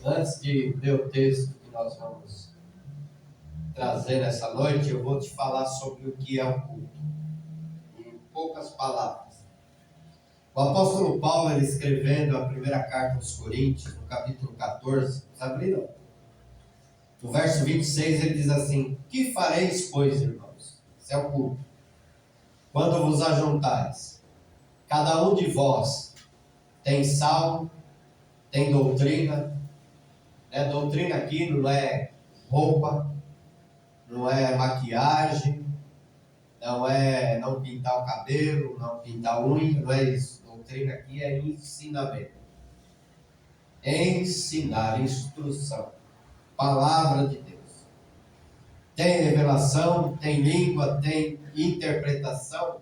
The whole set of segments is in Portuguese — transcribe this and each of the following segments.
Antes de ler o texto que nós vamos trazer nessa noite, eu vou te falar sobre o que é o culto, em poucas palavras. O apóstolo Paulo, ele escrevendo a primeira carta aos Coríntios, no capítulo 14, abriram. No verso 26, ele diz assim: que fareis, pois, irmãos? Esse é o culto. Quando vos ajuntais, cada um de vós tem salmo, tem doutrina. Doutrina aqui não é roupa, não é maquiagem, não é não pintar o cabelo, não pintar a unha, não é isso. Doutrina aqui é ensinamento. Ensinar, instrução, palavra de Deus. Tem revelação, tem língua, tem interpretação.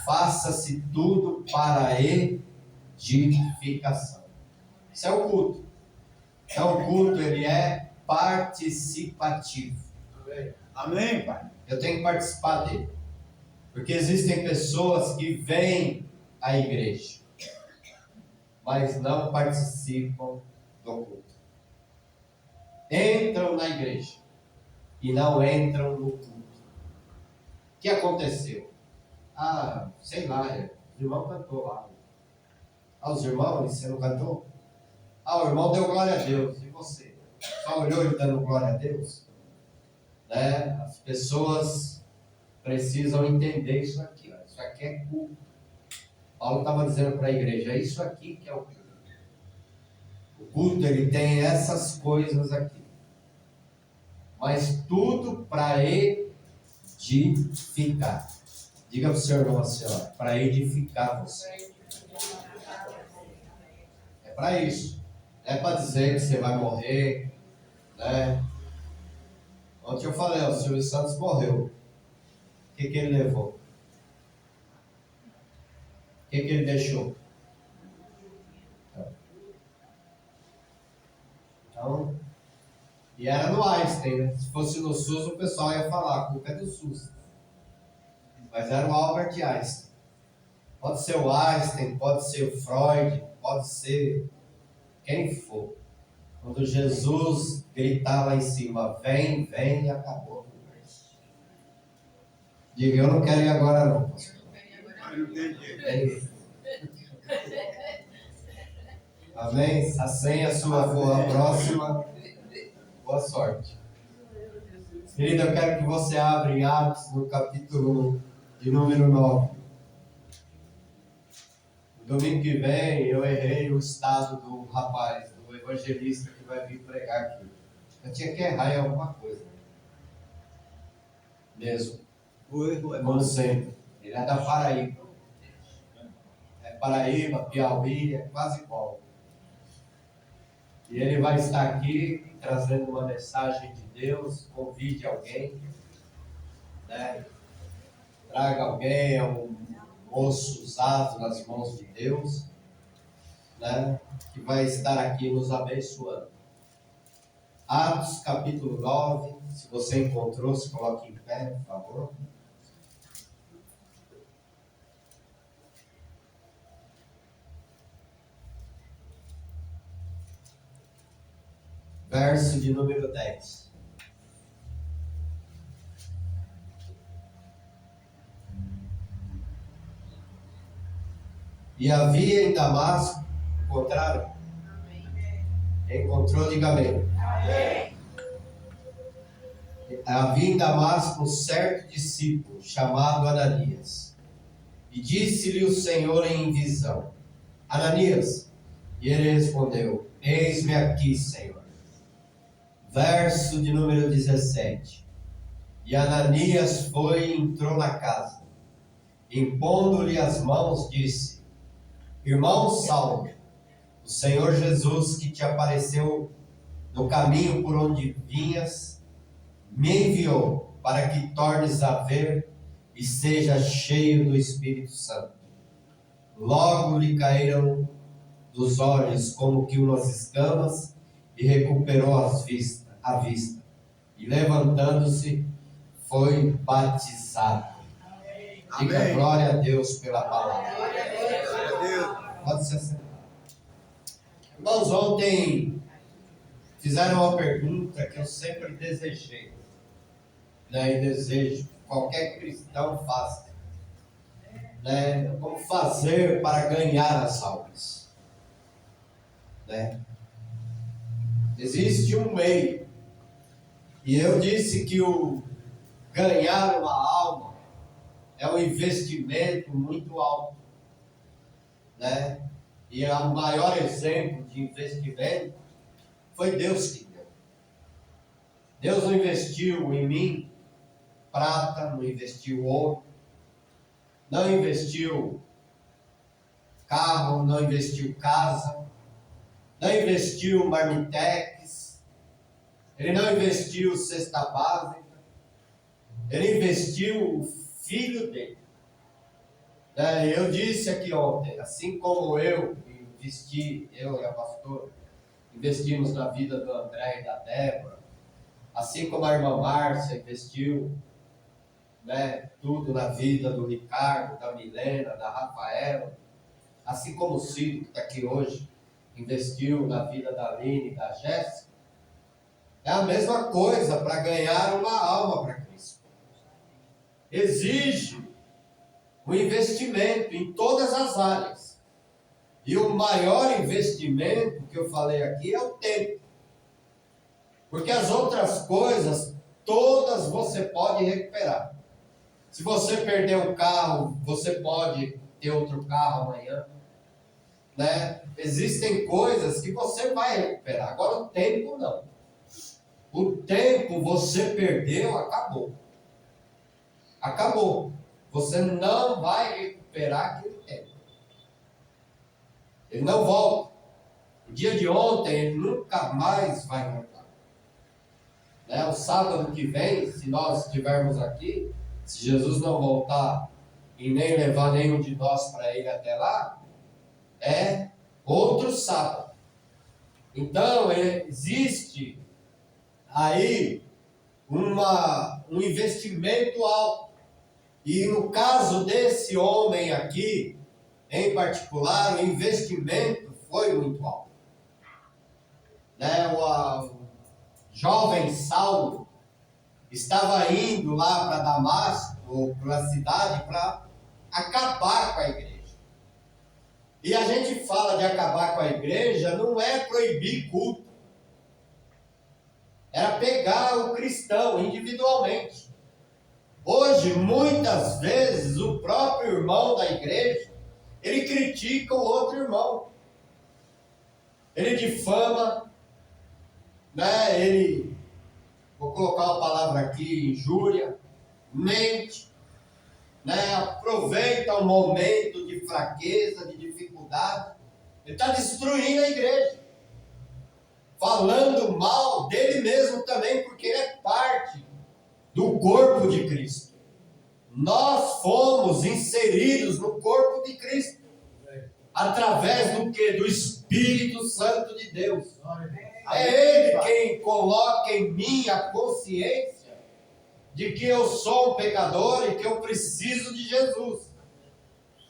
Faça-se tudo para a edificação. Isso é o culto. Então o culto, ele é participativo. Amém, Pai. Eu tenho que participar dele. Porque existem pessoas que vêm à igreja, mas não participam do culto. Entram na igreja e não entram no culto. O que aconteceu? Sei lá, o irmão cantou lá. Os irmãos, você não cantou? O irmão deu glória a Deus. E você? Só olhou ele dando glória a Deus? As pessoas precisam entender isso aqui. Isso aqui é culto. Paulo estava dizendo para a igreja, é isso aqui que é o culto. O culto, ele tem essas coisas aqui. Mas tudo para edificar. Diga para o seu irmão assim, para edificar você. É para isso. Não é para dizer que você vai morrer, né? Ontem eu falei, o Silvio Santos morreu. O que ele levou? O que ele deixou? Então, e era no Einstein, né? Se fosse no SUS, o pessoal ia falar, a culpa é do SUS. Mas era o Albert Einstein. Pode ser o Einstein, pode ser o Freud, pode ser quem for. Quando Jesus gritar lá em cima, vem, vem, e acabou. Diga, eu não quero ir agora não, pastor. Amém? A senha sua for a próxima. Boa sorte. Querida, eu quero que você abra em Atos, no capítulo de número 9. No domingo que vem, eu errei o estado do rapaz, do evangelista que vai vir pregar aqui. Eu tinha que errar em alguma coisa. Mesmo. Como sempre. Ele é da Paraíba. Paraíba, Piauí, é quase igual. E ele vai estar aqui trazendo uma mensagem de Deus. Convide alguém, né? Traga alguém, é um moço usado nas mãos de Deus, né? Que vai estar aqui nos abençoando. Atos capítulo 9, se você encontrou, se coloque em pé, por favor. Verso de número 10. E havia em Damasco, encontraram? Encontrou, diga amém. Havia em Damasco um certo discípulo, chamado Ananias. E disse-lhe o Senhor em visão, Ananias. E ele respondeu, eis-me aqui, Senhor. Verso de número 17. E Ananias foi e entrou na casa. Impondo-lhe as mãos, disse, irmão Saulo, o Senhor Jesus que te apareceu no caminho por onde vinhas, me enviou para que tornes a ver e seja cheio do Espírito Santo. Logo lhe caíram dos olhos como que umas escamas e recuperou a vista. E levantando-se, foi batizado. Diga amém. Glória a Deus pela palavra. Glória a Deus. Pode ser assim. Irmãos, ontem fizeram uma pergunta que eu sempre desejei, né, e desejo que qualquer cristão faça, né, como fazer para ganhar as almas, né? Existe um meio, e eu disse que o ganhar uma alma é um investimento muito alto, né? E o maior exemplo de investimento foi Deus que deu. Deus não investiu em mim prata, não investiu ouro, não investiu carro, não investiu casa, não investiu marmitex, Ele não investiu cesta básica, Ele investiu o filho dele. Eu disse aqui ontem, assim como eu investi, eu e a pastora, investimos na vida do André e da Débora, assim como a irmã Márcia investiu, né, tudo na vida do Ricardo, da Milena, da Rafaela, assim como o Ciro, que está aqui hoje, investiu na vida da Aline e da Jéssica, é a mesma coisa para ganhar uma alma para Cristo. Exige um investimento em todas as áreas. E o maior investimento que eu falei aqui é o tempo. Porque as outras coisas, todas você pode recuperar. Se você perder um carro, você pode ter outro carro amanhã, né? Existem coisas que você vai recuperar. Agora o tempo não. O tempo você perdeu, acabou. Acabou. Você não vai recuperar aquele tempo. Ele não volta. O dia de ontem, ele nunca mais vai voltar. O sábado que vem, se nós estivermos aqui, se Jesus não voltar e nem levar nenhum de nós para ele até lá, é outro sábado. Então, existe aí um investimento alto. E no caso desse homem aqui, em particular, o investimento foi muito alto. O jovem Saulo estava indo lá para Damasco, ou para a cidade, para acabar com a igreja. E a gente fala de acabar com a igreja, não é proibir culto. Era pegar o cristão individualmente. Hoje, muitas vezes, o próprio irmão da igreja, ele critica o outro irmão. Ele difama, ele, vou colocar uma palavra aqui, injúria, mente, aproveita um momento de fraqueza, de dificuldade. Ele está destruindo a igreja. Falando mal dele mesmo também, porque ele é parte do corpo de Cristo. Nós fomos inseridos no corpo de Cristo. Através do quê? Do Espírito Santo de Deus. É Ele quem coloca em mim a consciência de que eu sou um pecador e que eu preciso de Jesus.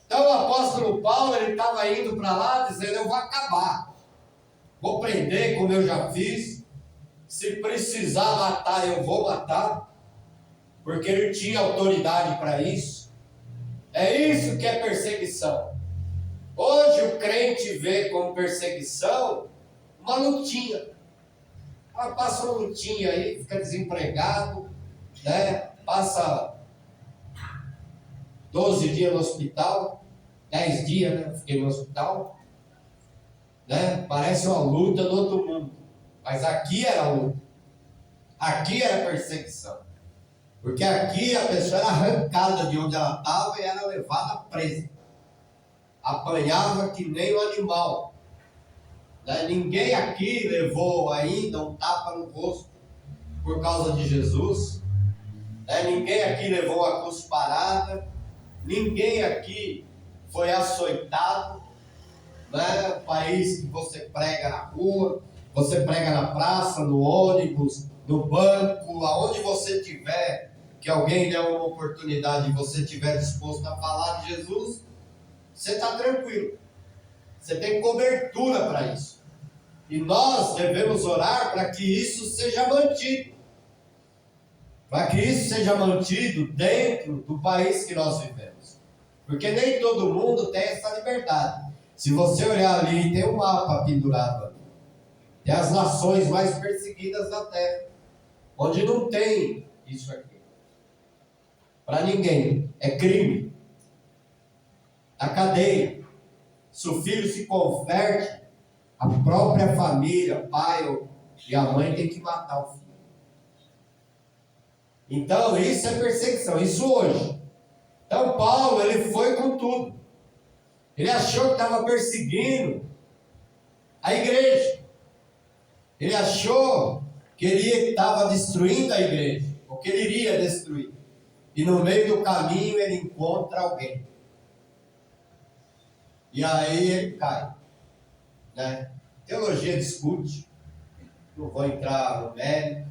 Então o apóstolo Paulo, ele estava indo para lá dizendo, eu vou acabar. Vou prender como eu já fiz. Se precisar matar, eu vou matar. Porque ele tinha autoridade para isso. É isso que é perseguição. Hoje o crente vê como perseguição uma lutinha. Passa uma lutinha aí, fica desempregado, passa 12 dias no hospital, 10 dias, fiquei no hospital, parece uma luta do outro mundo. Mas aqui era luta. Aqui era perseguição. Porque aqui a pessoa era arrancada de onde ela estava e era levada presa. Apanhava que nem um animal. Ninguém aqui levou ainda um tapa no rosto por causa de Jesus. Ninguém aqui levou uma cusparada. Ninguém aqui foi açoitado. O país que você prega na rua, você prega na praça, no ônibus, no banco, aonde você estiver, que alguém der uma oportunidade e você estiver disposto a falar de Jesus, você está tranquilo. Você tem cobertura para isso. E nós devemos orar para que isso seja mantido. Para que isso seja mantido dentro do país que nós vivemos. Porque nem todo mundo tem essa liberdade. Se você olhar ali, tem um mapa pendurado ali. Tem as nações mais perseguidas da terra. Onde não tem isso aqui. Para ninguém. É crime. A cadeia. Se o filho se converte, a própria família, o pai e a mãe tem que matar o filho. Então, isso é perseguição. Isso hoje. Então, Paulo, ele foi com tudo. Ele achou que estava perseguindo a igreja. Ele achou que ele estava destruindo a igreja. Ou que ele iria destruir. E no meio do caminho ele encontra alguém. E aí ele cai. Né? Teologia discute. Não vou entrar no mérito.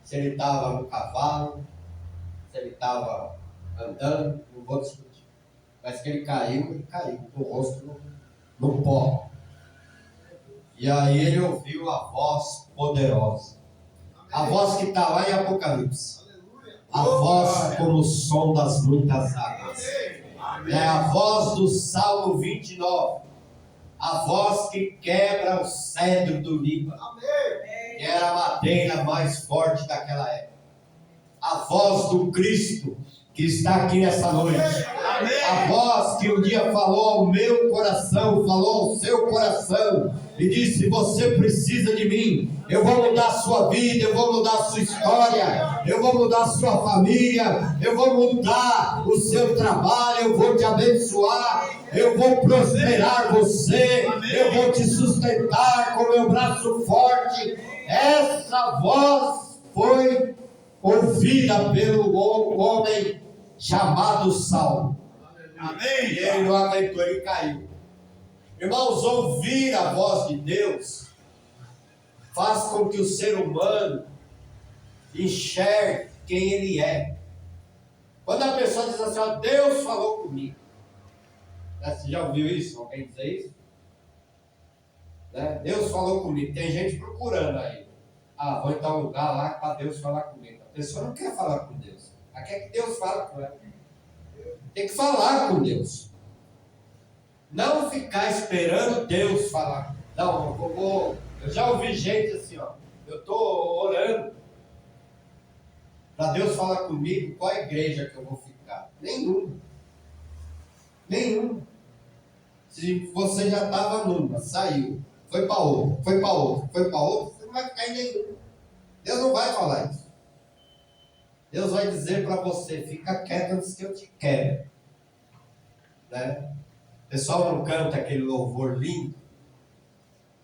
Se ele estava no cavalo. Se ele estava andando. Não vou discutir. Mas que ele caiu com o rosto no pó. E aí ele ouviu a voz poderosa. A voz que está lá em Apocalipse. A voz como o som das muitas águas. É a voz do Salmo 29. A voz que quebra o cedro do Líbano. Que era a madeira mais forte daquela época. A voz do Cristo que está aqui nessa noite. A voz que um dia falou ao meu coração, falou ao seu coração e disse: você precisa de mim, eu vou mudar a sua vida, eu vou mudar a sua história, eu vou mudar a sua família, eu vou mudar o seu trabalho, eu vou te abençoar, eu vou prosperar você, eu vou te sustentar com meu braço forte. Essa voz foi ouvida pelo homem chamado Saulo. Amém. E ele não aguentou, ele caiu. Irmãos, ouvir a voz de Deus faz com que o ser humano enxergue quem ele é. Quando a pessoa diz assim, ó, Deus falou comigo. Você já ouviu isso? Alguém dizer isso? Né? Deus falou comigo. Tem gente procurando aí. Ah, vou em tal lugar lá para Deus falar comigo. A pessoa não quer falar com Deus. Ela quer que Deus fale com ela. Tem que falar com Deus. Não ficar esperando Deus falar. Não, eu já ouvi gente assim, ó. Eu estou orando para Deus falar comigo qual a igreja que eu vou ficar. Nenhuma. Se você já estava numa, saiu, foi para outra, foi para outra, você não vai ficar em nenhuma. Deus não vai falar isso. Deus vai dizer para você, fica quieto antes que eu te quero. Né? O pessoal não canta aquele louvor lindo.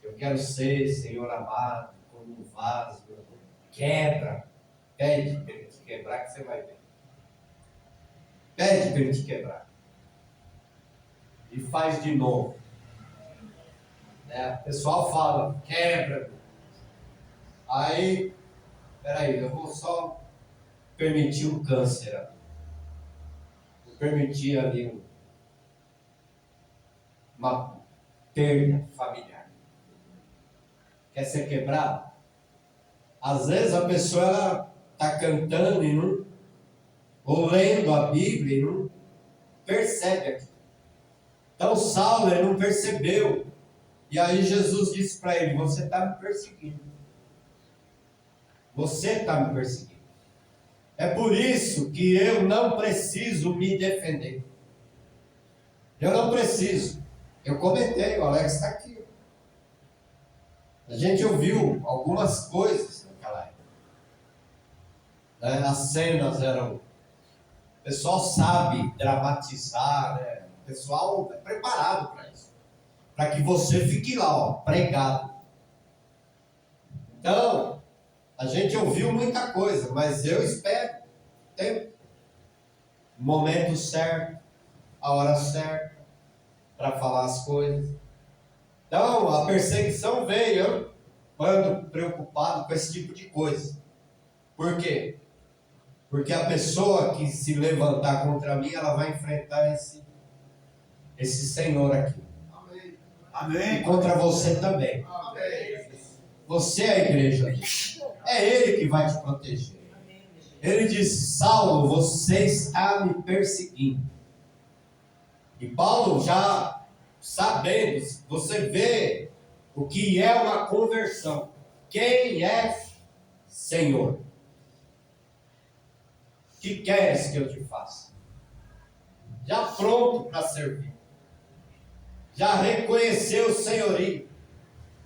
Eu quero ser, Senhor amado, como um vaso. Quebra. Pede para ele te quebrar que você vai ver. Pede para ele te quebrar. E faz de novo. Né? O pessoal fala, quebra. Aí, peraí, eu vou só permitir um câncer. Vou permitir ali uma perda familiar. Quer ser quebrado? Às vezes a pessoa está cantando e não, ou lendo a Bíblia e não percebe aquilo. Então Saulo ele não percebeu. E aí Jesus disse para ele, você está me perseguindo. Você está me perseguindo. É por isso que eu não preciso me defender. Eu não preciso. Eu comentei, o Alex está aqui. A gente ouviu algumas coisas naquela época. As cenas eram... O pessoal sabe dramatizar, né? O pessoal é preparado para isso. Para que você fique lá, ó, pregado. Então, a gente ouviu muita coisa, mas eu espero tempo, o momento certo, a hora certa, para falar as coisas. Então, a perseguição veio, eu ando preocupado com esse tipo de coisa. Por quê? Porque a pessoa que se levantar contra mim, ela vai enfrentar esse Senhor aqui. Amém. E contra você também. Amém. Você é a igreja dele. É Ele que vai te proteger. Ele disse: Saulo, você está me perseguindo. E Paulo, já sabendo, você vê o que é uma conversão. Quem é Senhor? O que queres que eu te faça? Já pronto para servir. Já reconheceu o senhorio.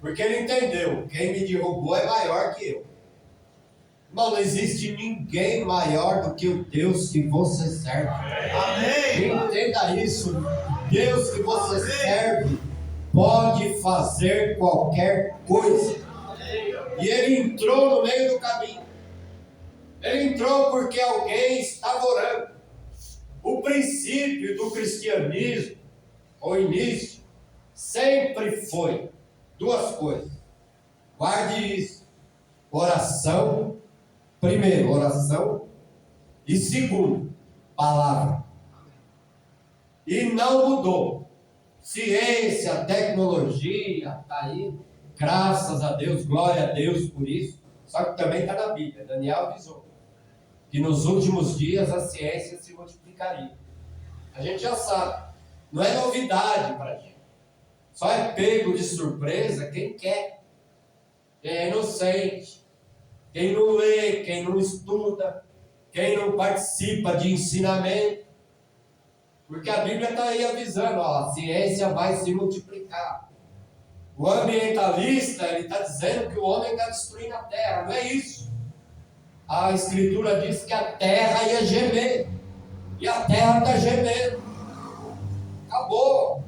Porque ele entendeu: quem me derrubou é maior que eu. Irmão, não existe ninguém maior do que o Deus que você serve. Amém. Entenda isso. Deus que você serve pode fazer qualquer coisa. E ele entrou no meio do caminho. Ele entrou porque alguém estava orando. O princípio do cristianismo, o início, sempre foi duas coisas. Guarde isso. Oração. Primeiro, oração. E segundo, palavra. E não mudou. Ciência, tecnologia, está aí. Graças a Deus, glória a Deus por isso. Só que também está na Bíblia. Daniel avisou que nos últimos dias a ciência se multiplicaria. A gente já sabe. Não é novidade para a gente. Só é pego de surpresa quem quer. Quem é inocente. Quem não lê, quem não estuda, quem não participa de ensinamento. Porque a Bíblia está aí avisando, ó, a ciência vai se multiplicar. O ambientalista, ele está dizendo que o homem está destruindo a terra. Não é isso. A Escritura diz que a terra ia gemer. E a terra está gemendo. Acabou.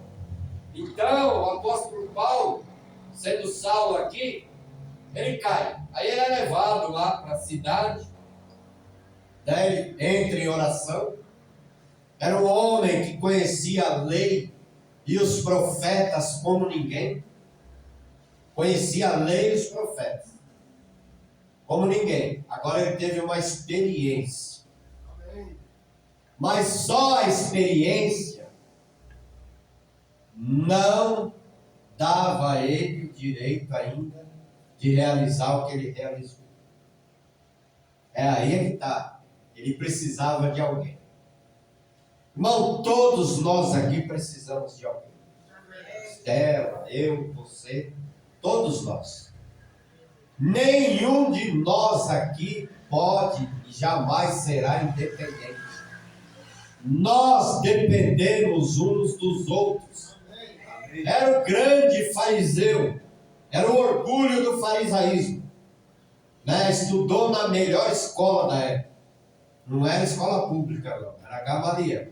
Então, o apóstolo Paulo, sendo Saulo aqui, ele cai. Aí ele é levado lá para a cidade. Daí ele entra em oração. Era um homem que conhecia a lei e os profetas como ninguém. Conhecia a lei e os profetas como ninguém. Agora ele teve uma experiência. Mas só a experiência não dava a ele o direito ainda de realizar o que ele realizou. É aí que está. Ele precisava de alguém. Irmão, todos nós aqui precisamos de alguém. Estela, eu, você, todos nós. Nenhum de nós aqui pode e jamais será independente. Nós dependemos uns dos outros. Era o grande fariseu. Era o orgulho do farisaísmo. Né? Estudou na melhor escola da época. Não era escola pública, não. Era Gamaliel.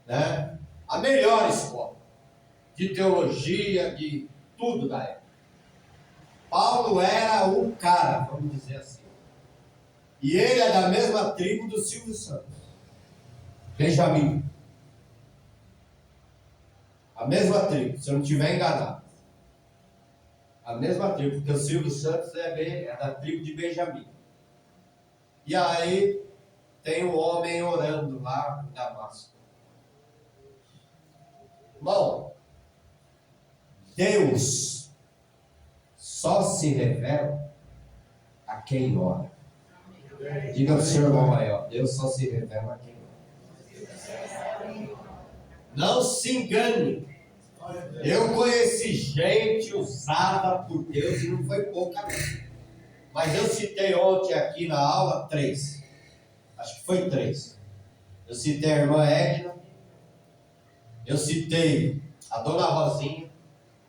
Né? A melhor escola. De teologia, de tudo da época. Paulo era o cara, vamos dizer assim. E ele é da mesma tribo do Silvio Santos. Benjamim. A mesma tribo, se eu não estiver enganado. A mesma tribo, porque o Silvio Santos é da tribo de Benjamim. E aí tem um homem orando lá em Damasco. Irmão, Deus só se revela a quem ora. Diga ao seu irmão aí, ó, Deus só se revela a quem ora. Não se engane. Eu conheci gente usada por Deus e não foi pouca não. Mas eu citei ontem aqui na aula 3. Acho que foi 3. Eu citei a irmã Edna. Eu citei a dona Rosinha,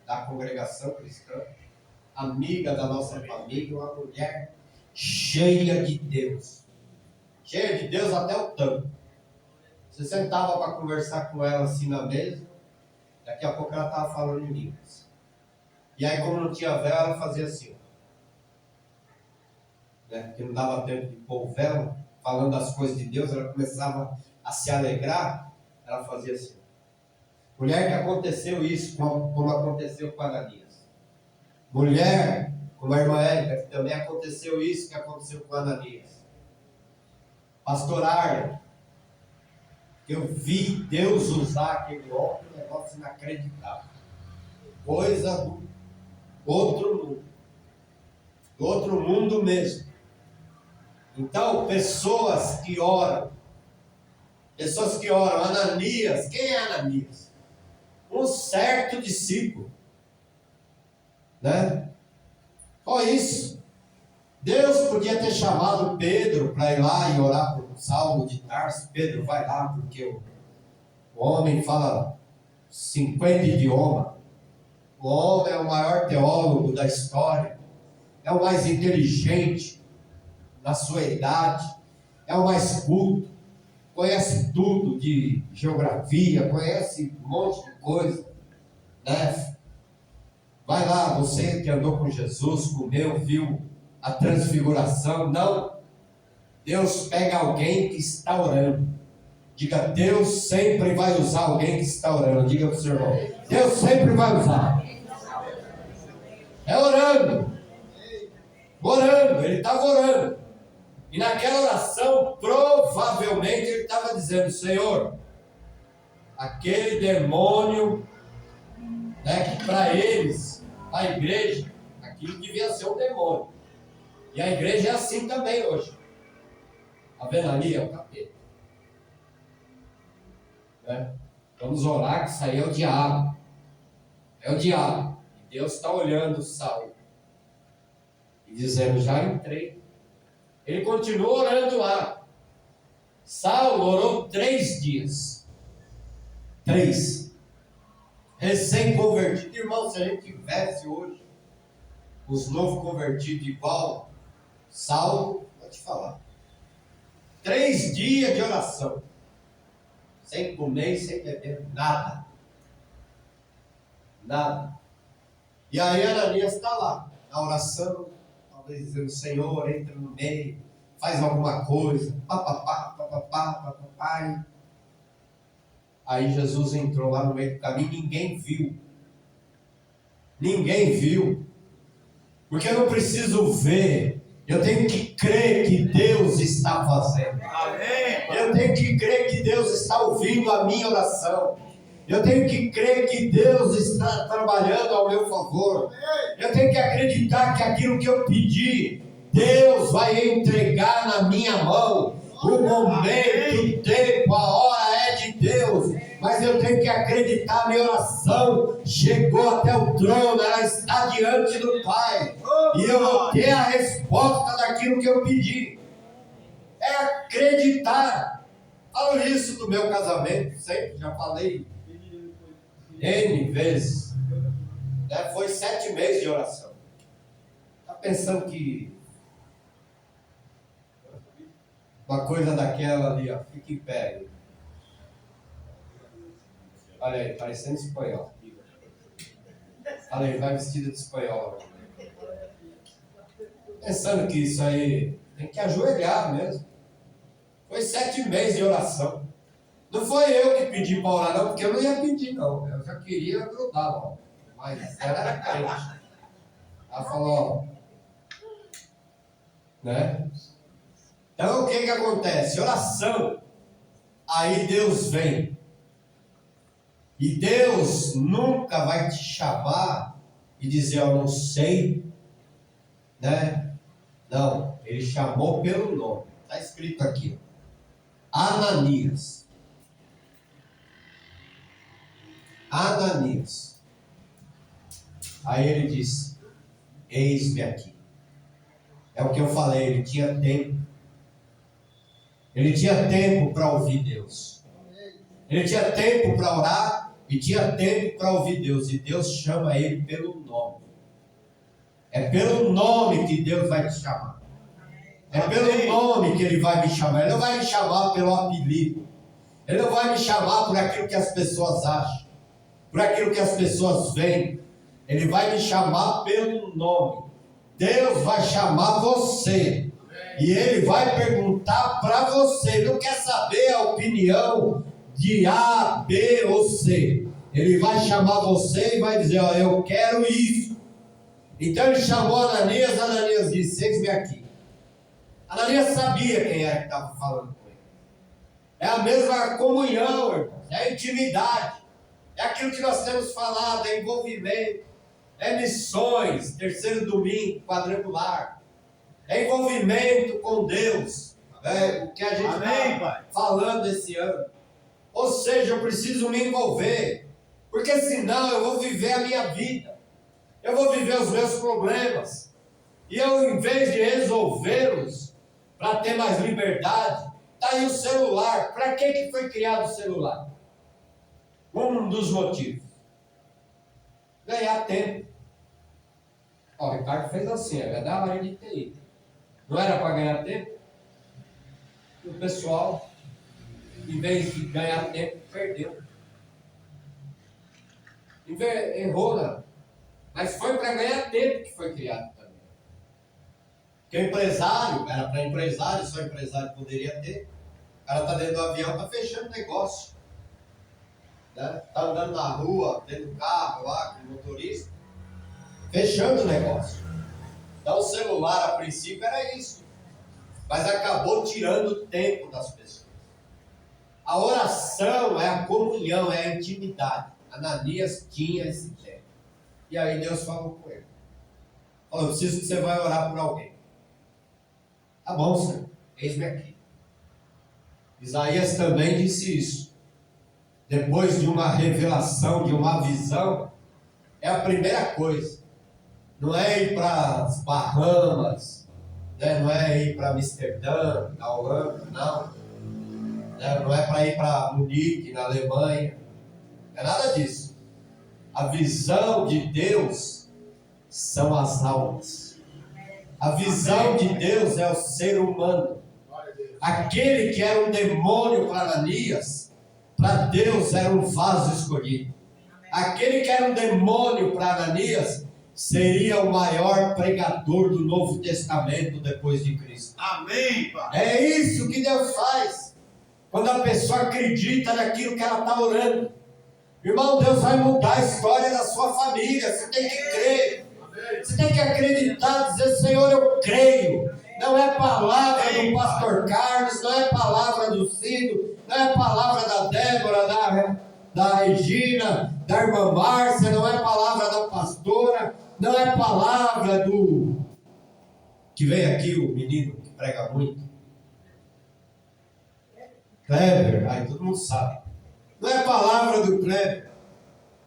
da congregação cristã, amiga da nossa família, uma mulher cheia de Deus. Cheia de Deus até o tampo. Você sentava para conversar com ela assim na mesa, daqui a pouco ela estava falando em línguas. E aí, como não tinha véu, ela fazia assim. Né? Porque não dava tempo de pôr o véu, falando das coisas de Deus, ela começava a se alegrar, ela fazia assim. Mulher que aconteceu isso, como aconteceu com Ananias. Mulher, como a irmã Érica, que também aconteceu isso que aconteceu com Ananias. Pastor Arlen, Eu vi Deus usar aquele homem, um negócio inacreditável. Coisa do outro mundo. Do outro mundo mesmo. Então, pessoas que oram. Ananias, quem é Ananias? Um certo discípulo. Né? Só isso. Deus podia ter chamado Pedro para ir lá e orar por Saulo de Tarso. Pedro, vai lá, porque o homem fala 50 idiomas. O homem é o maior teólogo da história. É o mais inteligente na sua idade. É o mais culto. Conhece tudo de geografia, conhece um monte de coisa. Né? Vai lá, você que andou com Jesus, comeu, viu a transfiguração. Não. Deus pega alguém que está orando. Diga, Deus sempre vai usar alguém que está orando. Diga para o seu irmão, Deus sempre vai usar. É orando. Orando, ele estava orando. E naquela oração, provavelmente ele estava dizendo, Senhor, aquele demônio, né, que para eles, a igreja, aquilo devia ser um demônio. E a igreja é assim também hoje. Está vendo ali? É o capeta. Né? Vamos orar que isso aí é o diabo. É o diabo. E Deus está olhando Saulo. E dizendo, já entrei. Ele continua orando lá. Saulo orou 3 dias. 3. Recém-convertido. Irmão, se a gente tivesse hoje os novos convertidos igual Saulo, vou te falar. 3 dias de oração. Sem comer, sem beber, nada. Nada. E aí Ananias está lá, na oração, talvez dizendo, Senhor, entra no meio, faz alguma coisa, papapá. Aí Jesus entrou lá no meio do caminho, ninguém viu. Ninguém viu. Porque eu não preciso ver, eu tenho que crer que Deus está fazendo. Amém. Eu tenho que crer que Deus está ouvindo a minha oração. Eu tenho que crer que Deus está trabalhando ao meu favor. Eu tenho que acreditar que aquilo que eu pedi, Deus vai entregar na minha mão. O momento, o tempo, a hora é de Deus. Mas eu tenho que acreditar, minha oração chegou até o trono, ela está diante do Pai. E eu vou ter a resposta daquilo que eu pedi. É acreditar. Falo isso do meu casamento, sempre, já falei N vezes. Foi 7 meses de oração. Está pensando que uma coisa daquela ali, ó, fica em pé. Olha aí, parecendo espanhol. Olha aí, vai vestido de espanhol. Pensando que isso aí tem que ajoelhar mesmo. Foi 7 meses de oração. Não foi eu que pedi para orar, não, porque eu não ia pedir, não. Eu já queria grudar, ó. Mas era crente. Ela falou, né? Então o que acontece? Oração. Aí Deus vem. E Deus nunca vai te chamar e dizer, eu não sei, né? Não, ele chamou pelo nome. Está escrito aqui. Ananias. Ananias. Aí ele disse, eis-me aqui. É o que eu falei, ele tinha tempo. Ele tinha tempo para ouvir Deus. Ele tinha tempo para orar e tinha tempo para ouvir Deus. E Deus chama ele pelo nome. É pelo nome que Deus vai te chamar. É pelo nome que Ele vai me chamar. Ele não vai me chamar pelo apelido. Ele não vai me chamar por aquilo que as pessoas acham, por aquilo que as pessoas veem. Ele vai me chamar pelo nome. Deus vai chamar você. E Ele vai perguntar para você. Ele não quer saber a opinião de A, B ou C. Ele vai chamar você e vai dizer, ó, eu quero isso. Então ele chamou Ananias. Ananias disse, eis-me aqui. Ananias sabia quem era que estava falando com ele. É a mesma comunhão, irmãos. É a intimidade. É aquilo que nós temos falado, é envolvimento. É missões, terceiro domingo, quadrangular. É envolvimento com Deus. É o que a gente está falando esse ano. Ou seja, eu preciso me envolver. Porque senão eu vou viver a minha vida. Eu vou viver os meus problemas. E eu, em vez de resolvê-los, para ter mais liberdade, está aí o celular. Para que foi criado o celular? Um dos motivos. Ganhar tempo. Ó, o Ricardo fez assim, é da área de TI. Não era para ganhar tempo? O pessoal, em vez de ganhar tempo, perdeu. Errou, não. Mas foi para ganhar tempo que foi criado também. Porque o empresário, era para empresário, só empresário poderia ter. O cara está dentro do avião, está fechando negócio. Está andando na rua, dentro do carro lá, com o motorista, fechando o negócio. Então o celular, a princípio, era isso. Mas acabou tirando o tempo das pessoas. A oração é a comunhão, é a intimidade. Ananias tinha esse tempo. E aí Deus falou com ele. Falou, eu preciso que você vai orar por alguém. Tá bom, Senhor, eis-me aqui. Isaías também disse isso. Depois de uma revelação, de uma visão, é a primeira coisa. Não é ir para as Bahamas, né? Não é ir para Amsterdã, na Holanda, não. Não é para ir para Munique, na Alemanha. Não é nada disso. A visão de Deus são as almas. A visão de Deus é o ser humano. Aquele que era um demônio para Ananias, para Deus era um vaso escolhido. Aquele que era um demônio para Ananias seria o maior pregador do Novo Testamento depois de Cristo. Amém, Pai. É isso que Deus faz. Quando a pessoa acredita naquilo que ela está orando. Irmão, Deus vai mudar a história da sua família. Você tem que crer. Você tem que acreditar, dizer, Senhor, eu creio. Não é palavra do pastor Carlos, não é palavra do Cido, não é palavra da Débora, da Regina, da irmã Márcia, não é palavra da pastora, não é palavra do que veio aqui, o menino que prega muito, Kleber, aí todo mundo sabe. Não é palavra do Kleber,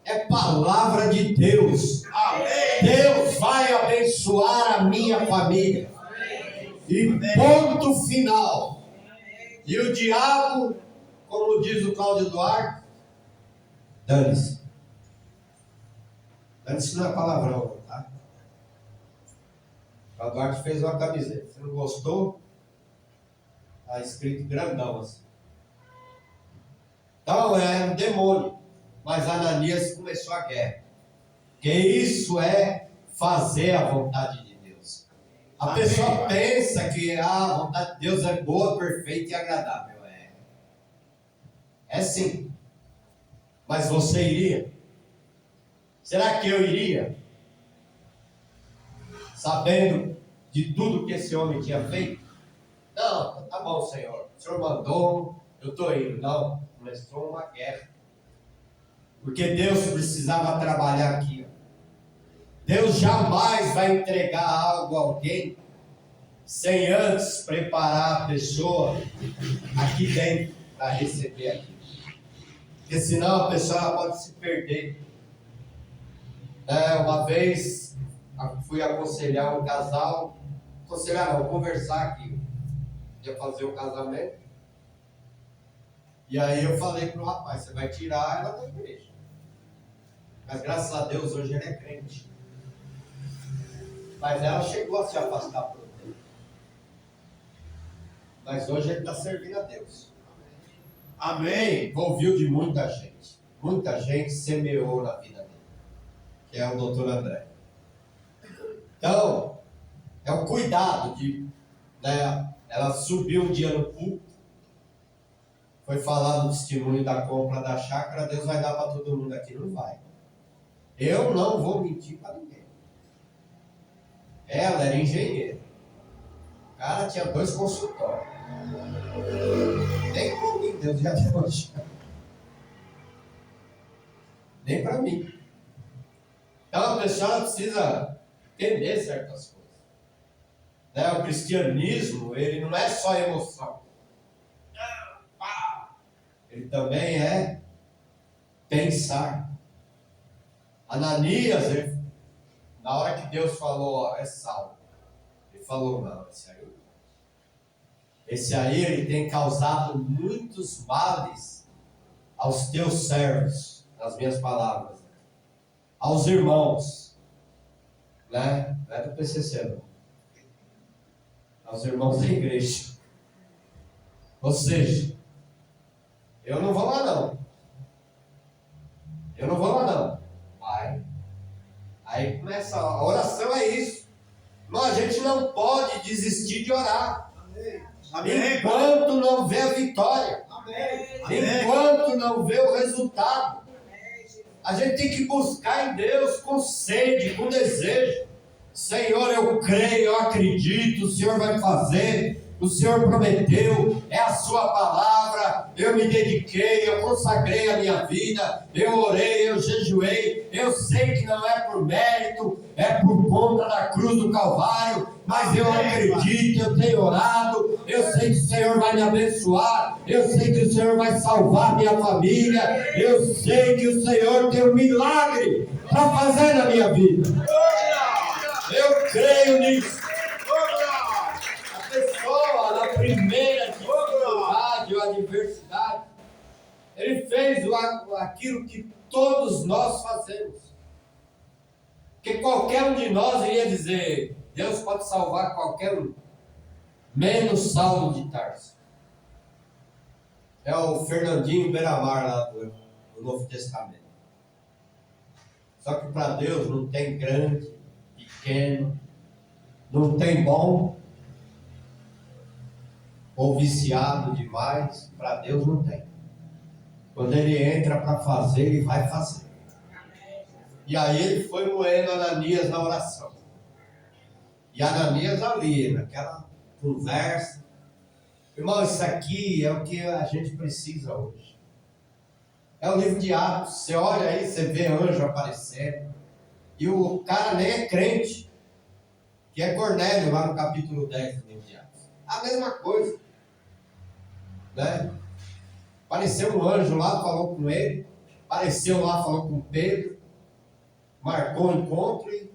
é palavra de Deus. Amém. Deus vai abençoar a minha família. E ponto final. E o diabo, como diz o Cláudio Duarte, dane-se. Dane-se não é palavrão, tá? O Cláudio Duarte fez uma camiseta. Você não gostou? Está escrito grandão assim. Então é um demônio. Mas Ananias começou a guerra. Porque isso é fazer a vontade de Deus. A pessoa pensa que a vontade de Deus é boa, perfeita e agradável. É sim. Mas você iria? Será que eu iria? Sabendo de tudo que esse homem tinha feito? Não, tá bom, Senhor. O Senhor mandou, eu estou indo. Não, começou uma guerra. Porque Deus precisava trabalhar aqui. Deus jamais vai entregar algo a alguém sem antes preparar a pessoa aqui dentro para receber aqui. Porque senão a pessoa pode se perder. Uma vez fui aconselhar um casal, conversar aqui. Ia fazer um casamento. E aí eu falei para o rapaz, você vai tirar ela da igreja. Mas graças a Deus hoje ele é crente. Mas ela chegou a se afastar por Deus. Mas hoje ele está servindo a Deus. Amém. Envolveu de muita gente. Muita gente semeou na vida dele. Que é o doutor André. Então, é o cuidado de... ela subiu um dia no culto. Foi falar do testemunho da compra da chácara. Deus vai dar para todo mundo aqui. Não vai. Eu não vou mentir para ninguém. Ela era engenheira. O cara tinha 2 consultórios. Nem com ninguém Deus ia deixar. Nem para mim. Então a pessoa precisa entender certas coisas. Né? O cristianismo, ele não é só emoção. Ele também é pensar. Ananias, na hora que Deus falou, ó, é Saulo, ele falou, não, esse aí ele tem causado muitos males aos teus servos, nas minhas palavras, né? Aos irmãos, né? Não é do PCC, não. Aos irmãos da igreja. Ou seja, eu não vou lá não. Eu não vou lá não. Vai. Aí começa, a oração é isso. Não, a gente não pode desistir de orar. Amém. Enquanto não vê a vitória. Amém. Enquanto não vê o resultado. A gente tem que buscar em Deus com sede, com desejo. Senhor, eu creio, eu acredito, o Senhor vai fazer. O Senhor prometeu, é a sua palavra, eu me dediquei, eu consagrei a minha vida, eu orei, eu jejuei, eu sei que não é por mérito, é por conta da cruz do Calvário, mas eu acredito, eu tenho orado, eu sei que o Senhor vai me abençoar, eu sei que o Senhor vai salvar minha família, eu sei que o Senhor tem um milagre para fazer na minha vida. Eu creio nisso. Na primeira dificuldade ou adversidade, ele fez aquilo que todos nós fazemos. Porque qualquer um de nós iria dizer, Deus pode salvar qualquer um, menos Saulo de Tarso. É o Fernandinho Beiramar lá do Novo Testamento. Só que para Deus não tem grande, pequeno, não tem bom ou viciado demais, para Deus não tem. Quando ele entra para fazer, ele vai fazer. E aí ele foi moendo Ananias na oração. E Ananias ali, naquela conversa. Irmão, isso aqui é o que a gente precisa hoje. É o livro de Atos. Você olha aí, você vê anjo aparecendo. E o cara nem é crente. Que é Cornélio, lá no capítulo 10 do livro de Atos. A mesma coisa. Né? Apareceu um anjo lá, falou com ele. Apareceu lá, falou com Pedro. Marcou o encontro.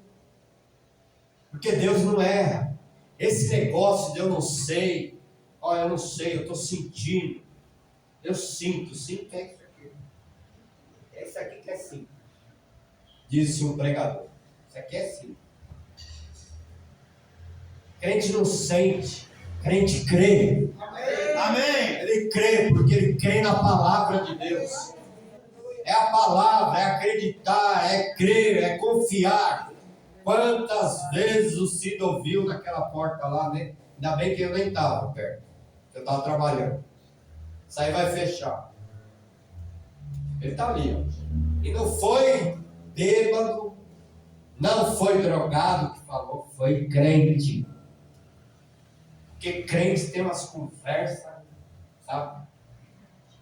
Porque Deus não erra. Esse negócio de eu não sei. Olha, eu não sei, eu estou sentindo. Eu sinto é isso aqui. É isso aqui que é sim. Disse um pregador. Isso aqui é sim. Crente não sente. Crente crê. Amém. Ele crê porque ele crê na palavra de Deus. É a palavra, é acreditar, é crer, é confiar. Quantas vezes o Cid ouviu naquela porta lá, né? Ainda bem que eu nem estava perto. Eu estava trabalhando. Isso aí vai fechar. Ele está ali, ó. E não foi bêbado, não foi drogado que falou, foi crente. Porque crente tem umas conversas, sabe?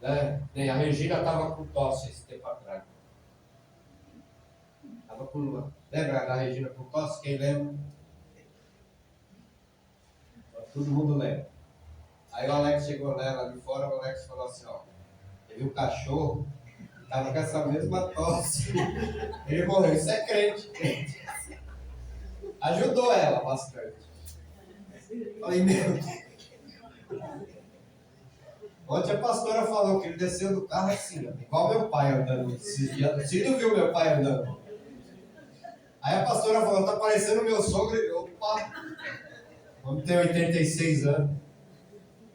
Né? A Regina estava com tosse esse tempo atrás. Lembra da Regina com tosse? Quem lembra? Todo mundo lembra. Aí o Alex chegou nela ali fora, o Alex falou assim, ó. Teve um cachorro, estava com essa mesma tosse. Ele morreu, isso é crente. Ajudou ela bastante. Falei, meu Deus. Ontem a pastora falou que ele desceu do carro assim, ó, igual meu pai andando. Você não viu meu pai andando? Aí a pastora falou, tá parecendo meu sogro. Opa! O homem tem 86 anos.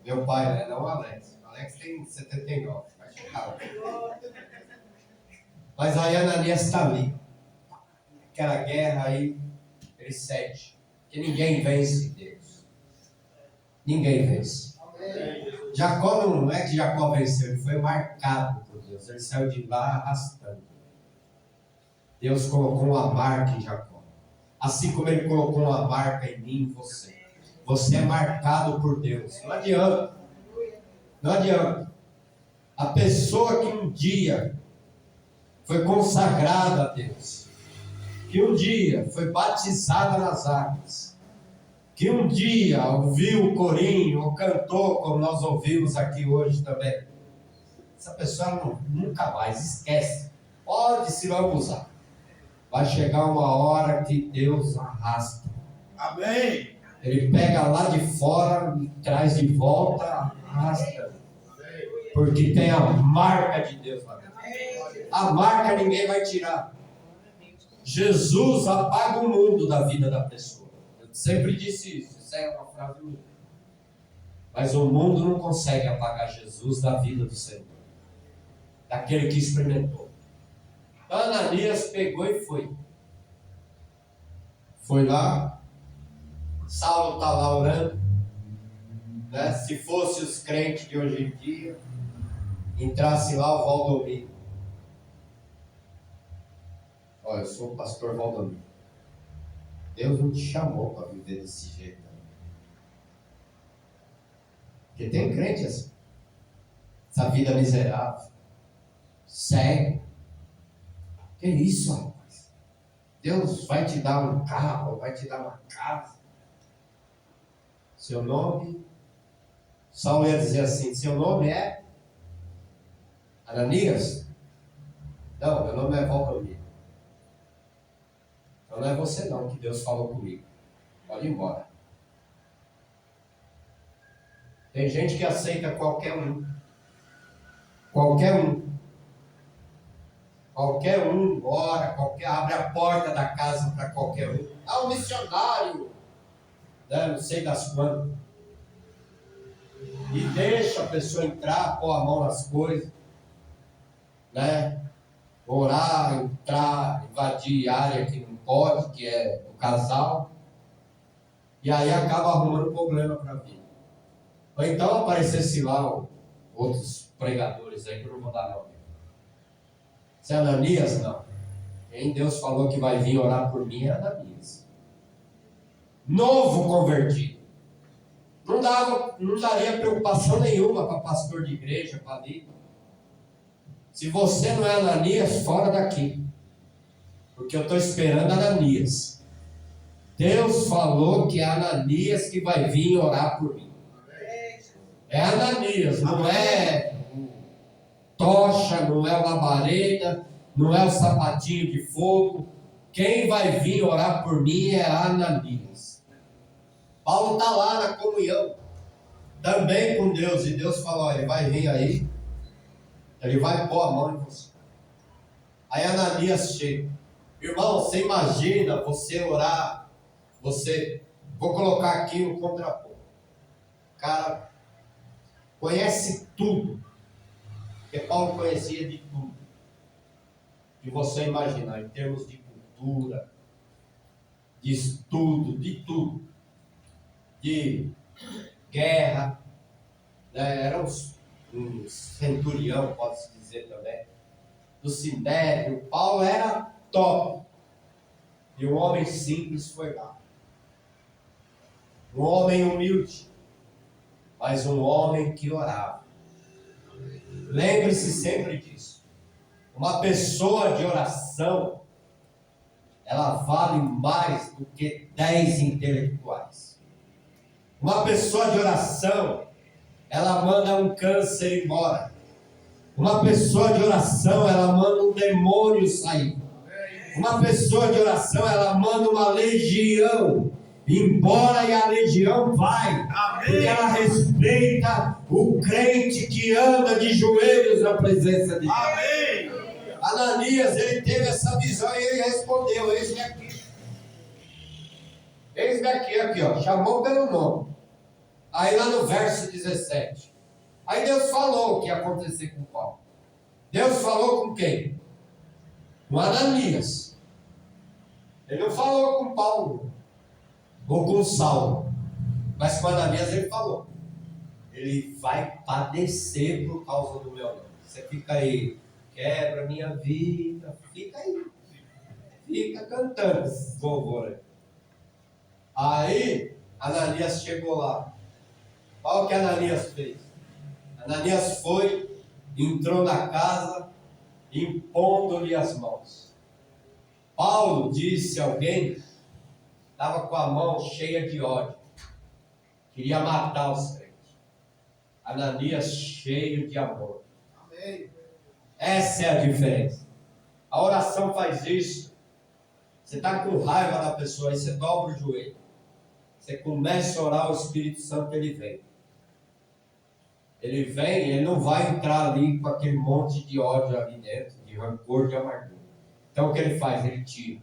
Meu pai, né? Não o Alex. O Alex tem 79. Vai chegar. Mas aí a Ananias está ali. Aquela guerra aí, ele cede. Que ninguém vence Deus. Ninguém vence. Jacó não é que Jacó venceu, ele foi marcado por Deus. Ele saiu de lá arrastando. Deus colocou uma marca em Jacó. Assim como ele colocou uma marca em mim e em você. Você é marcado por Deus. Não adianta. Não adianta. A pessoa que um dia foi consagrada a Deus, que um dia foi batizada nas águas, que um dia ouviu o corinho ou cantou, como nós ouvimos aqui hoje também, essa pessoa nunca mais esquece. Pode se lambuzar. Vai chegar uma hora que Deus arrasta. Amém. Ele pega lá de fora e traz de volta, arrasta. Porque tem a marca de Deus lá dentro. A marca ninguém vai tirar. Jesus apaga o mundo da vida da pessoa. Eu sempre disse isso. Isso é uma frase minha. Mas o mundo não consegue apagar Jesus da vida do Senhor. Daquele que experimentou. Então Ananias pegou e foi. Foi lá. Saulo está lá orando. Né? Se fosse os crentes de hoje em dia, entrasse lá o Valdomiro. Olha, eu sou o pastor Valdomiro. Deus não te chamou para viver desse jeito. Porque tem crente assim. Essa vida miserável. Cego. Que isso, rapaz? Deus vai te dar um carro, vai te dar uma casa. Seu nome? Saulo ia dizer assim, seu nome é Ananias? Não, meu nome é Valdomiro. Então não é você não que Deus falou comigo. Pode ir embora. Tem gente que aceita qualquer um. Qualquer um. Qualquer um ora, abre a porta da casa para qualquer um. Ah, um missionário. Né, não sei das quantas. E deixa a pessoa entrar, pôr a mão nas coisas. Né? Orar, entrar, invadir área que não pode, que é do casal. E aí acaba arrumando problema para a vida. Ou então aparecesse lá outros pregadores aí, que eu não vou dar nome. Se é Ananias, não. Quem Deus falou que vai vir orar por mim é Ananias. Novo convertido. Não daria preocupação nenhuma para pastor de igreja, para líder. Se você não é Ananias, fora daqui. Porque eu estou esperando Ananias. Deus falou que é Ananias que vai vir orar por mim. É Ananias, não é tocha, não é labareda, não é o sapatinho de fogo. Quem vai vir orar por mim é Ananias. Paulo está lá na comunhão, também com Deus, e Deus falou, ó, ele vai vir aí, ele vai pôr a mão em você. Aí Ananias chega. Irmão, você imagina você orar, vou colocar aqui um contraponto. O cara conhece tudo. Porque Paulo conhecia de tudo. De você imaginar, em termos de cultura, de estudo, de tudo. De guerra. Né? Era um centurião, pode-se dizer também. Do Sinédrio. Paulo era top. E um homem simples foi lá. Um homem humilde. Mas um homem que orava. Lembre-se sempre disso. Uma pessoa de oração, ela vale mais do que 10 intelectuais. Uma pessoa de oração, ela manda um câncer embora. Uma pessoa de oração, ela manda um demônio sair. Uma pessoa de oração, ela manda uma legião embora, e a legião vai. Amém. Porque ela respeita o crente que anda de joelhos na presença de Deus. Amém. Ananias, ele teve essa visão e ele respondeu, eis-me aqui. Eis-me aqui, ó, chamou pelo nome. Aí lá no verso 17, aí Deus falou o que ia acontecer com Paulo. Deus falou com quem? Com Ananias. Ele não falou com Paulo ou com Saulo, mas com Ananias ele falou. Ele vai padecer por causa do meu nome. Você fica aí, quebra minha vida, fica aí, fica cantando esse louvor aí. Ananias chegou lá. Olha o que Ananias fez. Ananias foi, entrou na casa, impondo-lhe as mãos. Paulo disse a alguém, estava com a mão cheia de ódio, queria matar os crentes. Ananias cheio de amor. Amém. Essa é a diferença. A oração faz isso. Você está com raiva da pessoa, aí você dobra o joelho. Você começa a orar, o Espírito Santo ele vem. Ele vem, ele não vai entrar ali com aquele monte de ódio ali dentro, de rancor, de amargura. Então o que ele faz? Ele tira.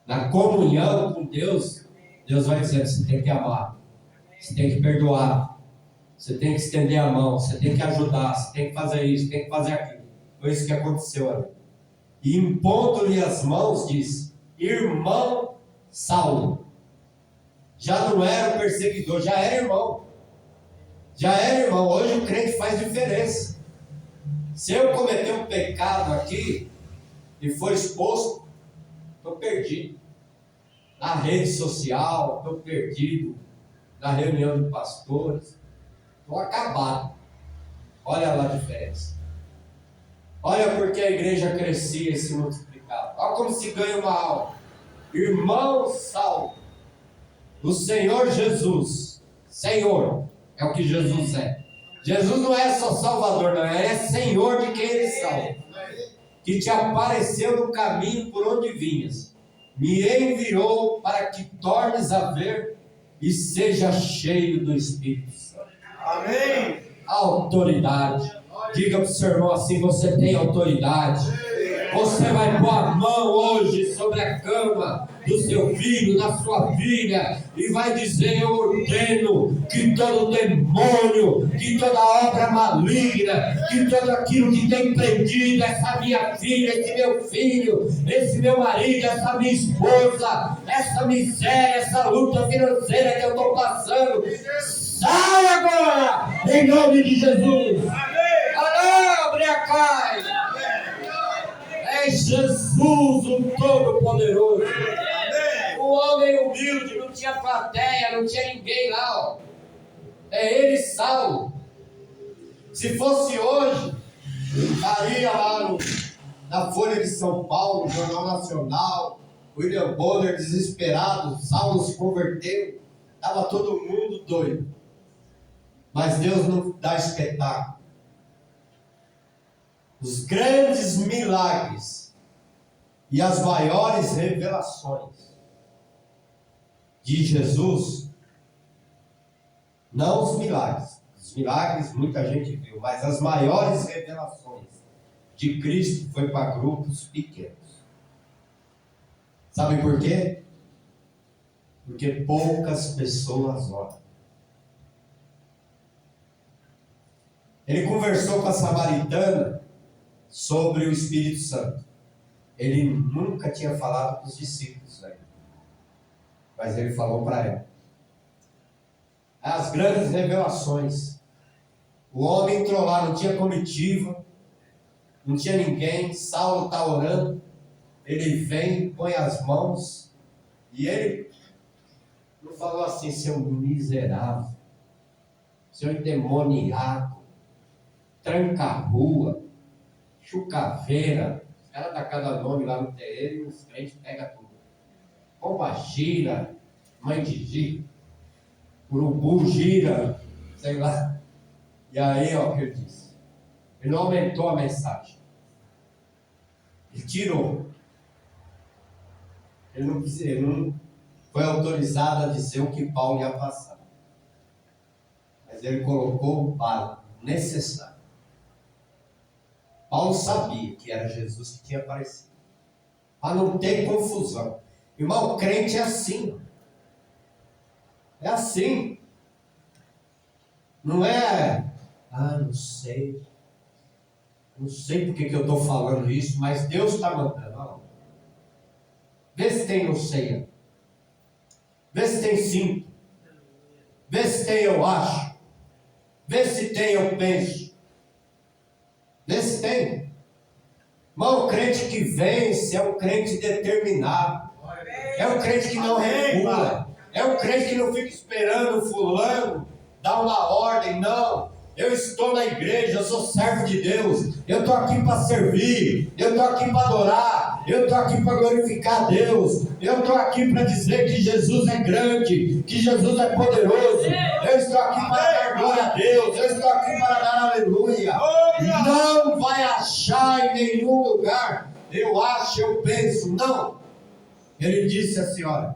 Na comunhão com Deus, Deus vai dizer, você tem que amar, você tem que perdoar, você tem que estender a mão, você tem que ajudar, você tem que fazer isso, tem que fazer aquilo. Foi isso que aconteceu ali. E impondo-lhe as mãos, diz, irmão Saulo. Já não era o perseguidor, já era irmão. Já era irmão. Hoje o crente faz diferença. Se eu cometer um pecado aqui e for exposto, estou perdido. Na rede social, estou perdido. Na reunião de pastores, estou acabado. Olha lá a diferença. Olha porque a igreja crescia e se multiplicava. Olha como se ganha uma alma. Irmão Saulo, o Senhor Jesus, Senhor, é o que Jesus é. Jesus não é só Salvador, não, Ele é Senhor de quem Ele salva. Que te apareceu no caminho por onde vinhas, me enviou para que tornes a ver e seja cheio do Espírito Santo. Amém. Autoridade. Diga para o seu irmão assim, você tem autoridade. Você vai pôr a mão hoje sobre a cama do seu filho, da sua filha, e vai dizer, eu ordeno que todo demônio, que toda obra maligna, que tudo aquilo que tem prendido essa minha filha, esse meu filho, esse meu marido, essa minha esposa, essa miséria, essa luta financeira que eu estou passando, sai agora, em nome de Jesus. Aleluia, é Jesus o Todo-Poderoso. O homem humilde, não tinha plateia, não tinha ninguém lá, ó. É ele salvo. Se fosse hoje, estaria lá na Folha de São Paulo, Jornal Nacional, William Bonner desesperado, Saulo se converteu, estava todo mundo doido. Mas Deus não dá espetáculo. Os grandes milagres e as maiores revelações de Jesus, não os milagres muita gente viu, mas as maiores revelações de Cristo foi para grupos pequenos. Sabe por quê? Porque poucas pessoas oram. Ele conversou com a samaritana sobre o Espírito Santo. Ele nunca tinha falado com os discípulos, né? Mas ele falou para ela. As grandes revelações. O homem entrou lá, não tinha comitiva, não tinha ninguém. Saulo está orando. Ele vem, põe as mãos, e ele não falou assim, seu miserável, seu endemoniado, tranca-rua, chucaveira, os caras dão cada nome lá no terreiro e os crentes pegam tudo. Pomba gira, mãe de gira, urubu gira, sei lá. E aí, ó, o que ele disse? Ele não aumentou a mensagem. Ele tirou. Ele não foi autorizado a dizer o que Paulo ia passar. Mas ele colocou o básico, necessário. Paulo sabia que era Jesus que tinha aparecido. Para não ter confusão. Irmão, crente é assim. É assim. Não é, não sei. Não sei porque que eu estou falando isso, mas Deus está mandando. Não. Vê se tem não sei. Vê se tem sim. Vê se tem eu acho. Vê se tem eu penso. Vê se tem. Mas o crente que vence é um crente determinado. É um crente que não recua. É um crente que não fica esperando o fulano dar uma ordem. Não. Eu estou na igreja, eu sou servo de Deus. Eu estou aqui para servir. Eu estou aqui para adorar. Eu estou aqui para glorificar a Deus. Eu estou aqui para dizer que Jesus é grande, que Jesus é poderoso. Eu estou aqui para dar glória a Deus. Eu estou aqui para dar aleluia. Não vai achar em nenhum lugar. Eu acho, eu penso, não. Ele disse assim, olha,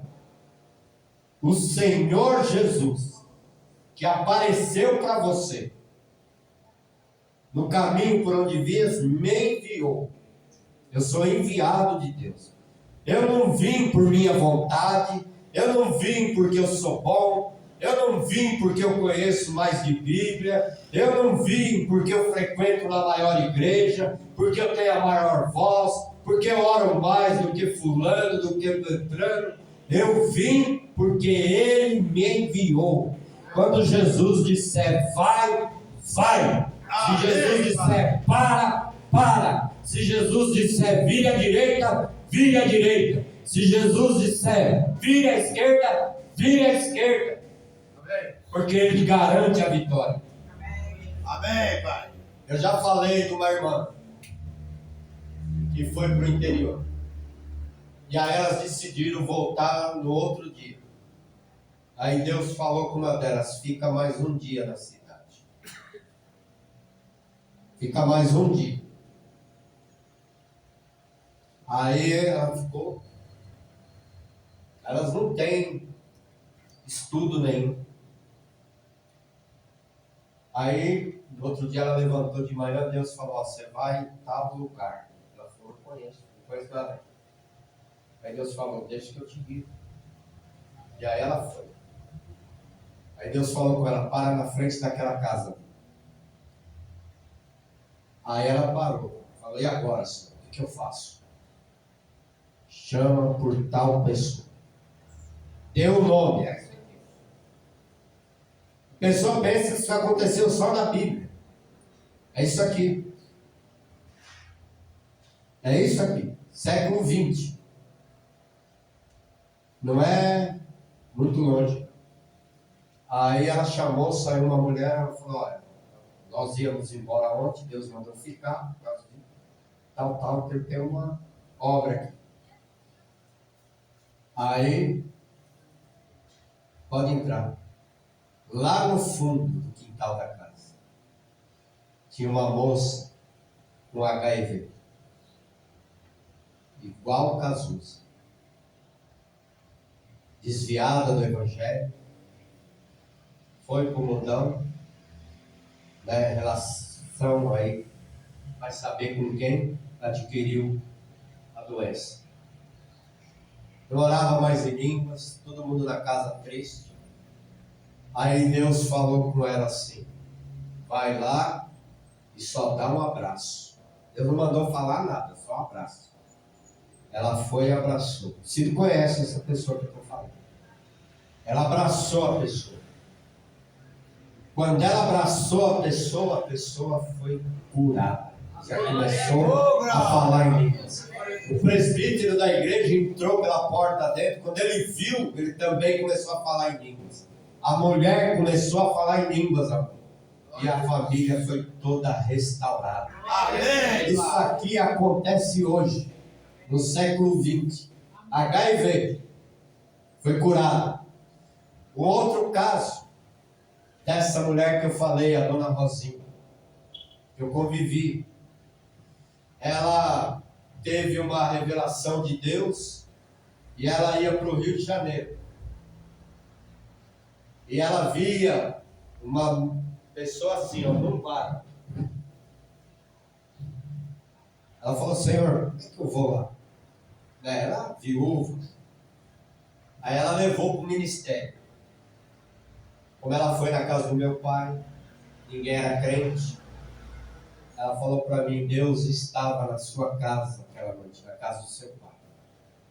o Senhor Jesus, que apareceu para você, no caminho por onde vias, me enviou. Eu sou enviado de Deus. Eu não vim por minha vontade, eu não vim porque eu sou bom, eu não vim porque eu conheço mais de Bíblia, eu não vim porque eu frequento na maior igreja, porque eu tenho a maior voz, porque eu oro mais do que fulano, do que Beltrano. Eu vim porque Ele me enviou. Quando Jesus disser vai, vai. Se Jesus disser para. Se Jesus disser vire à direita, vire à direita. Se Jesus disser vire à esquerda, vire à esquerda. Porque Ele garante a vitória. Amém, Pai. Eu já falei de uma irmã que foi para o interior. E aí elas decidiram voltar no outro dia. Aí Deus falou com uma delas, fica mais um dia na cidade. Fica mais um dia. Aí ela ficou. Elas não têm estudo nenhum. Aí, no outro dia ela levantou de manhã, Deus falou, você vai em tal lugar. Ela falou, não conheço nada. Aí Deus falou, deixa que eu te guio. E aí ela foi. Aí Deus falou com ela, para na frente daquela casa. Aí ela parou. Falou, e agora, Senhor, o que eu faço? Chama por tal pessoa. Deu o nome. A pessoa pensa que isso aconteceu só na Bíblia. É isso aqui. É isso aqui. Século 20. Não é muito longe. Aí ela chamou, saiu uma mulher, ela falou, olha, nós íamos embora ontem, Deus mandou ficar, por causa de tal, tem uma obra aqui. Aí, pode entrar. Lá no fundo do quintal da casa, tinha uma moça com HIV, igual o Cazuza, desviada do Evangelho, foi para o mundão, né, relação aí, vai saber com quem adquiriu a doença. Não orava mais em línguas, todo mundo na casa triste. Aí Deus falou com ela assim, vai lá e só dá um abraço. Deus não mandou falar nada, só um abraço. Ela foi e abraçou. Você conhece essa pessoa que eu estou falando. Ela abraçou a pessoa. Quando ela abraçou a pessoa foi curada. Já começou a falar em línguas. O presbítero da igreja entrou pela porta dentro. Quando ele viu, ele também começou a falar em línguas. A mulher começou a falar em línguas, amor. E a família foi toda restaurada. Amém. Isso aqui acontece hoje, no século 20. HIV foi curado. O outro caso dessa mulher que eu falei, a dona Rosinha, que eu convivi, ela teve uma revelação de Deus e ela ia para o Rio de Janeiro. E ela via uma pessoa assim, ó, num bar. Ela falou, Senhor, como é que eu vou lá? Né? Ela viúva. Aí ela levou para o ministério. Como ela foi na casa do meu pai, ninguém era crente. Ela falou para mim, Deus estava na sua casa aquela noite, na casa do seu pai.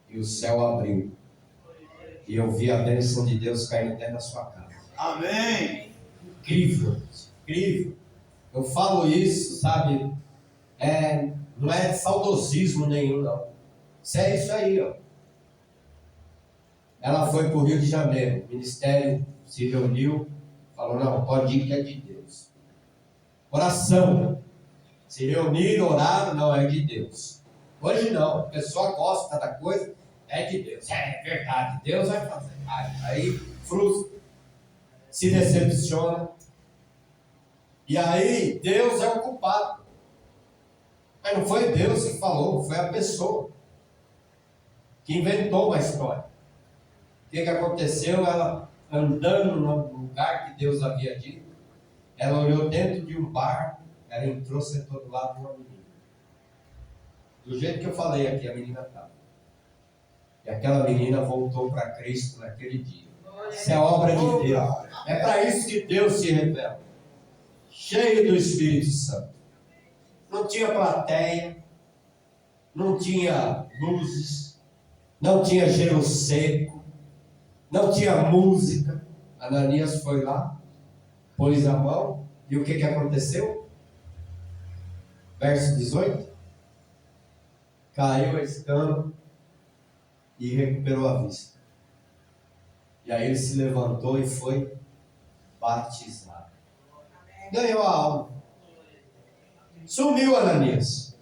E o céu abriu. E eu vi a bênção de Deus caindo dentro da sua casa. Amém. Incrível, incrível. Eu falo isso, sabe? Não é saudosismo nenhum, não. Isso é isso aí, ó. Ela foi para o Rio de Janeiro, o ministério se reuniu, falou, não, pode ir que é de Deus. Oração. Se reunir, orar, não é de Deus. Hoje não, a pessoa gosta da coisa, é de Deus. É verdade, Deus vai fazer. Aí frustra, se decepciona. E aí Deus é o culpado. Mas não foi Deus que falou, foi a pessoa que inventou uma história. O que aconteceu? Ela andando no lugar que Deus havia dito, ela olhou dentro de um bar, ela entrou, sentou do lado de uma menina. Do jeito que eu falei aqui, a menina estava. E aquela menina voltou para Cristo naquele dia. Isso é obra de Deus. É para isso que Deus se revela. Cheio do Espírito Santo. Não tinha plateia, não tinha luzes, não tinha gelo seco, não tinha música. Ananias foi lá, pôs a mão, e o que aconteceu? Verso 18. Caiu a escama e recuperou a vista. E aí ele se levantou e foi batizado. Ganhou a alma. Sumiu Ananias.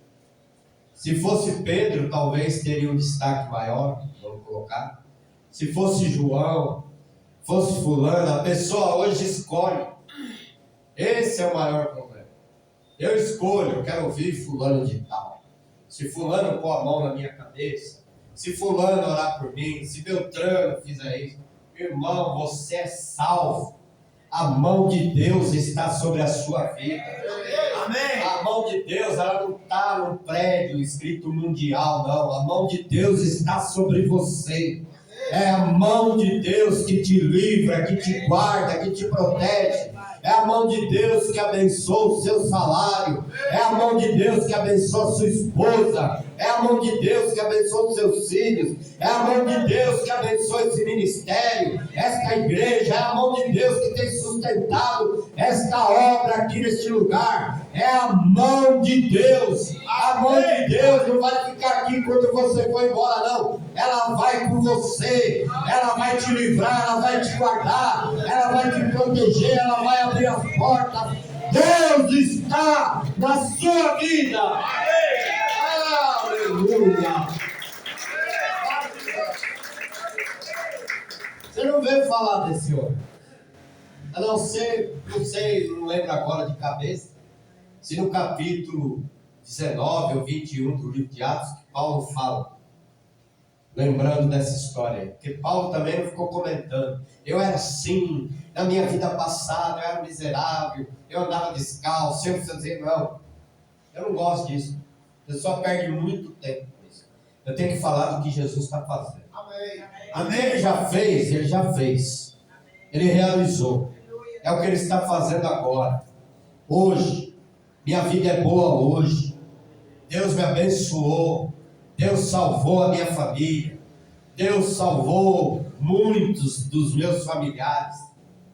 Se fosse Pedro, talvez teria um destaque maior, vamos colocar. Se fosse João, fosse fulano, a pessoa hoje escolhe. Esse é o maior problema. Eu escolho, eu quero ouvir fulano de tal. Se fulano pôr a mão na minha cabeça, se fulano orar por mim, se Beltrano fizer isso, irmão, você é salvo. A mão de Deus está sobre a sua vida. Amém. A mão de Deus, ela não está num prédio escrito mundial, não. A mão de Deus está sobre você. É a mão de Deus que te livra, que te guarda, que te protege. É a mão de Deus que abençoa o seu salário. É a mão de Deus que abençoa a sua esposa. É a mão de Deus que abençoa os seus filhos. É a mão de Deus que abençoa esse ministério, esta igreja. É a mão de Deus que tem sustentado esta obra aqui neste lugar. É a mão de Deus. A mão de Deus não vai ficar aqui quando você for embora, não. Ela vai com você. Ela vai te livrar, ela vai te guardar, ela vai te proteger, ela vai abrir as portas. Deus está na sua vida. Aleluia. Você não veio falar desse homem. A não ser, não sei, não lembro agora de cabeça, se no capítulo 19 ou 21 do livro de Atos, que Paulo fala, lembrando dessa história aí, porque Paulo também não ficou comentando. Eu era assim, na minha vida passada, eu era miserável, eu andava descalço, eu fazia, não. Eu não gosto disso. Você só perde muito tempo com isso. Eu tenho que falar do que Jesus está fazendo. Amém. Amém. Ele já fez, ele já fez. Ele realizou. É o que ele está fazendo agora. Hoje. Minha vida é boa hoje. Deus me abençoou. Deus salvou a minha família. Deus salvou muitos dos meus familiares,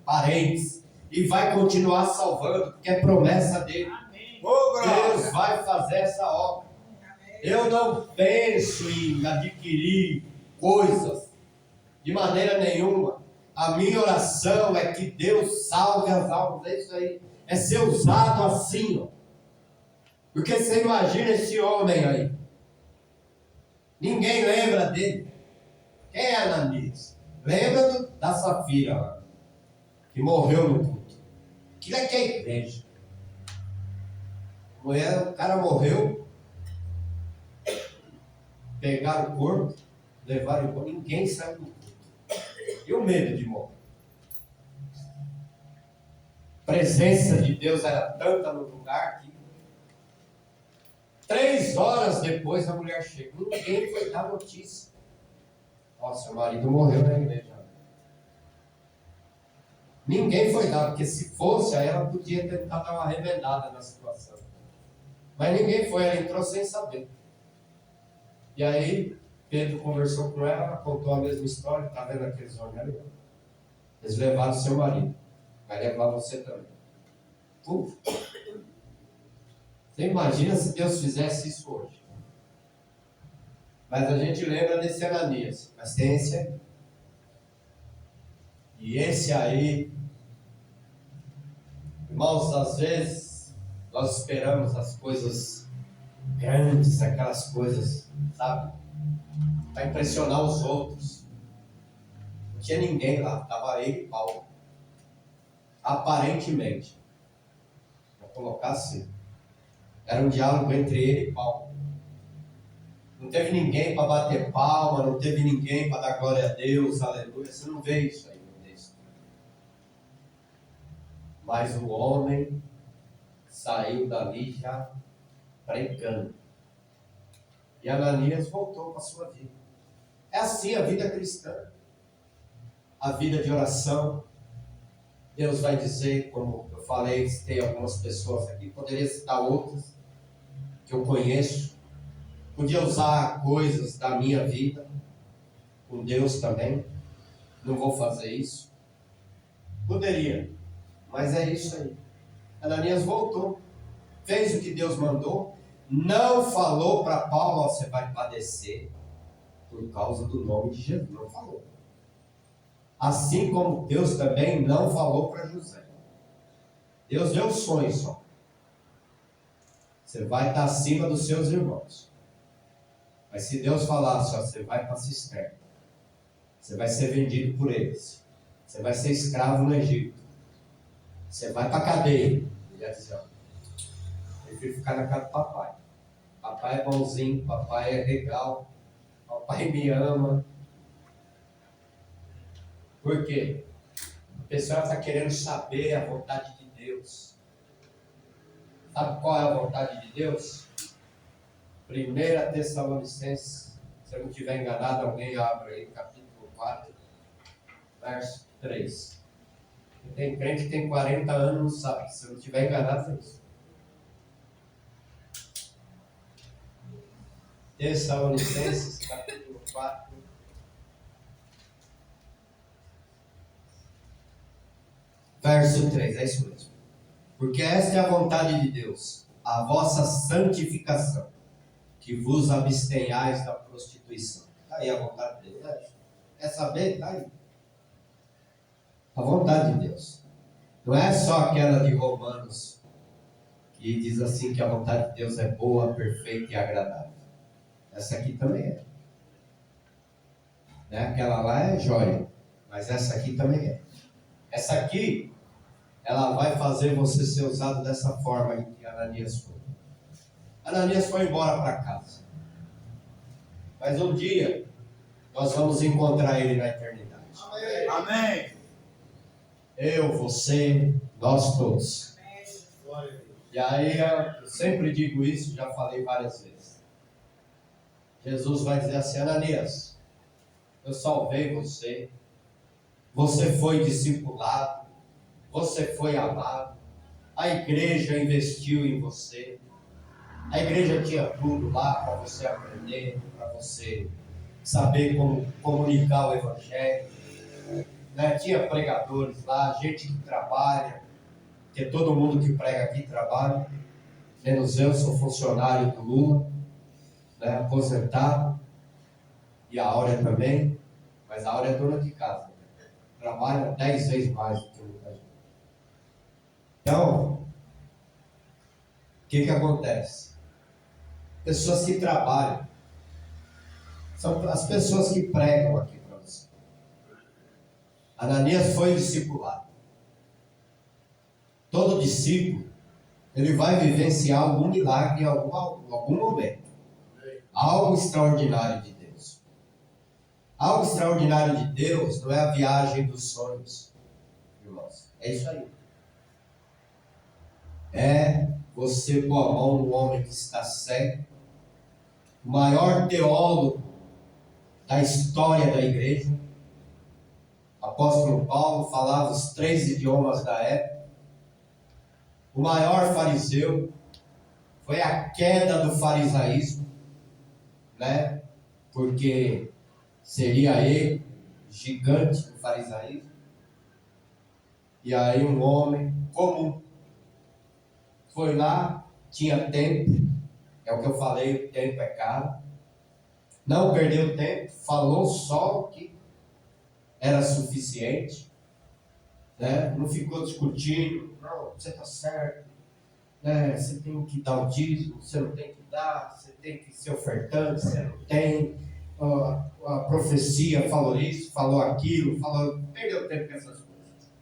parentes. E vai continuar salvando, porque é promessa dele. Deus vai fazer essa obra. Eu não penso em adquirir coisas de maneira nenhuma. A minha oração é que Deus salve as almas. É isso aí. É ser usado assim, ó. Porque você imagina esse homem aí. Ninguém lembra dele. Quem é Ananias? Lembra da Safira lá, que morreu no culto. Aquilo é que é igreja. O cara morreu, pegaram o corpo, levaram embora, ninguém saiu do culto. E o medo de morrer? A presença de Deus era tanta no lugar que 3 horas depois a mulher chega. Ninguém foi dar notícia. Nossa, o marido morreu na igreja. Ninguém foi dar, porque se fosse, aí ela podia tentar dar uma remendada na situação. Mas ninguém foi, ela entrou sem saber. E aí, Pedro conversou com ela, ela contou a mesma história, está vendo aqueles homens ali? Eles levaram seu marido, vai levar você também. Puf. Você imagina se Deus fizesse isso hoje. Mas a gente lembra desse Ananias, mas tem esse aí. E esse aí, irmãos, às vezes Nós esperamos as coisas grandes, aquelas coisas, sabe? Para impressionar os outros. Não tinha ninguém lá, estava ele e Paulo. Aparentemente. Vou colocar assim. Era um diálogo entre ele e Paulo. Não teve ninguém para bater palma, não teve ninguém para dar glória a Deus, aleluia. Você não vê isso aí no texto. Mas o homem saiu dali já pregando. E Ananias voltou para a sua vida. É assim a vida cristã. A vida de oração. Deus vai dizer, como eu falei, tem algumas pessoas aqui, poderia citar outras que eu conheço. Podia usar coisas da minha vida com Deus também. Não vou fazer isso. Poderia, mas é isso aí. Ananias voltou, fez o que Deus mandou, não falou para Paulo: você vai padecer por causa do nome de Jesus. Não falou. Assim como Deus também não falou para José. Deus deu sonhos só. Você vai estar acima dos seus irmãos. Mas se Deus falasse: você vai para a cisterna, você vai ser vendido por eles, você vai ser escravo no Egito, você vai para a cadeia, ele ia dizer: eu prefiro ficar na casa do papai. Papai é bonzinho, papai é legal, papai me ama. Por quê? A pessoa está querendo saber a vontade de Deus. Sabe qual é a vontade de Deus? 1 Tessalonicenses, se eu não estiver enganado, alguém abre aí, capítulo 4, verso 3. Tem crente que tem 40 anos, não sabe. Se eu não estiver enganado, é isso. Tessalonicenses, capítulo 4. Verso 3, é isso mesmo. Porque esta é a vontade de Deus, a vossa santificação, que vos abstenhais da prostituição. Está aí a vontade de Deus. Né? Quer saber? Está aí. A vontade de Deus. Não é só aquela de Romanos, que diz assim que a vontade de Deus é boa, perfeita e agradável. Essa aqui também é. Né? Aquela lá é jóia, mas essa aqui também é. Essa aqui, ela vai fazer você ser usado dessa forma que Ananias foi. Ananias foi embora para casa. Mas um dia, nós vamos encontrar ele na eternidade. Amém. Eu, você, nós todos. E aí, eu sempre digo isso, já falei várias vezes. Jesus vai dizer assim: Ananias, eu salvei você. Você foi discipulado. Você foi amado. A igreja investiu em você. A igreja tinha tudo lá para você aprender, para você saber como comunicar o evangelho. Né? Tinha pregadores lá, gente que trabalha, porque todo mundo que prega aqui trabalha, menos eu, sou funcionário do Lula, né? Aposentado, e a Áurea também, mas a Áurea é dona de casa, trabalha 10 vezes mais do que muita gente. Então, o que acontece? Pessoas que trabalham, são as pessoas que pregam aqui para você. Ananias foi discipulado. Todo discípulo, ele vai vivenciar algum milagre em algum momento. Algo extraordinário de Deus. Algo extraordinário de Deus não é a viagem dos sonhos, irmãos. É isso aí. É você pôr a mão no homem que está cego, o maior teólogo da história da igreja. O apóstolo Paulo falava os 3 idiomas da época. O maior fariseu. Foi a queda do farisaísmo, né? Porque seria ele gigante do farisaísmo. E aí um homem comum foi lá, tinha tempo, é o que eu falei, o tempo é caro. Não perdeu tempo, falou só o que era suficiente, né? Não ficou discutindo: não, você está certo, né, você tem que dar o dízimo, você não tem que dar, você tem que ser ofertante, você não tem. A profecia falou isso, falou aquilo, perdeu tempo com essas coisas.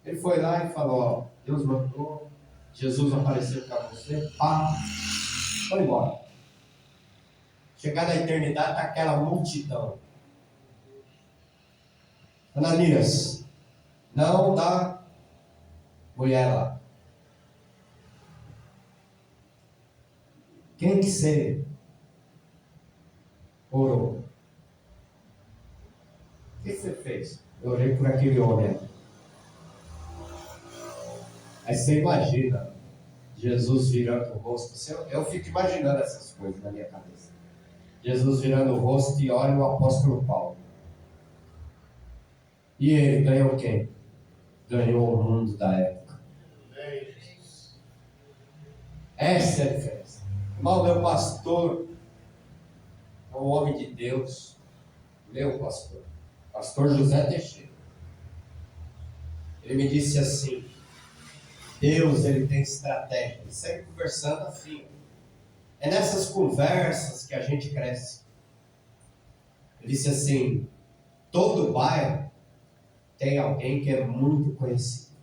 Ele foi lá e falou, ó, Deus mandou, Jesus apareceu para você, pá, foi embora. Chegar na eternidade, tá aquela multidão. Ananias, não dá mulher lá. Quem que você orou? O que você fez? Eu orei por aquele homem. Aí você imagina Jesus virando o rosto. Eu fico imaginando essas coisas na minha cabeça. Jesus virando o rosto e olha o apóstolo Paulo. E ele ganhou quem? Ganhou o mundo da época. Essa é a diferença. Irmão, meu pastor é um homem de Deus. Meu pastor. Pastor José Teixeira. Ele me disse assim: Deus, ele tem estratégia. Ele segue conversando assim. É nessas conversas que a gente cresce. Ele disse assim: todo bairro tem alguém que é muito conhecido.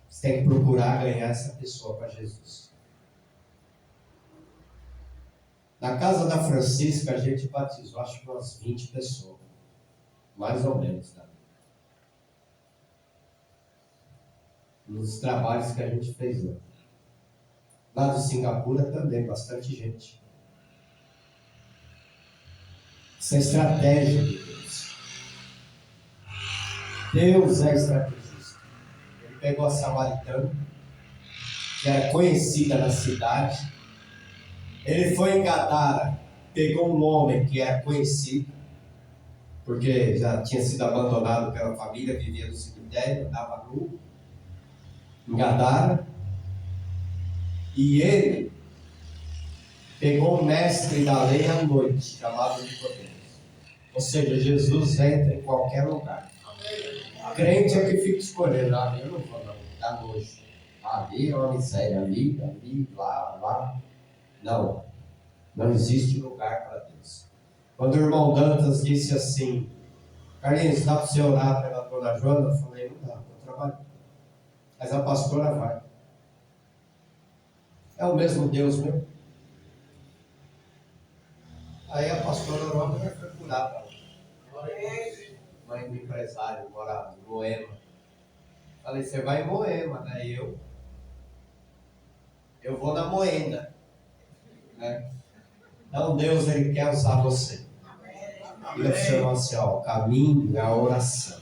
Você tem que procurar ganhar essa pessoa para Jesus. Na casa da Francisca, a gente batizou, acho que umas 20 pessoas. Mais ou menos, tá? Nos trabalhos que a gente fez lá. Lá de Singapura também, bastante gente. Isso é estratégia de Deus. Deus é estrategista. Ele pegou a samaritana, que era conhecida na cidade. Ele foi em Gadara, pegou um homem que era conhecido, porque já tinha sido abandonado pela família, vivia no cemitério, andava nu, em Gadara. E ele pegou um mestre da lei à noite, chamado Nicodemos. Ou seja, Jesus entra em qualquer lugar. Crente é que fica escolhendo, eu não vou não, dá nojo. Ali é uma miséria, ali, lá. Não existe lugar para Deus. Quando o irmão Dantas disse assim: Carlinhos, dá para você orar pela dona Joana? Eu falei: não dá, estou trabalhando. Mas a pastora vai. É o mesmo Deus mesmo. Aí a pastora orou, mas foi curar para ela. Mãe do empresário, mora em Moema. Falei: você vai em Moema, né? Eu vou na Moenda, né? Então Deus, ele quer usar você. Ele chama assim, ó, o caminho é a oração.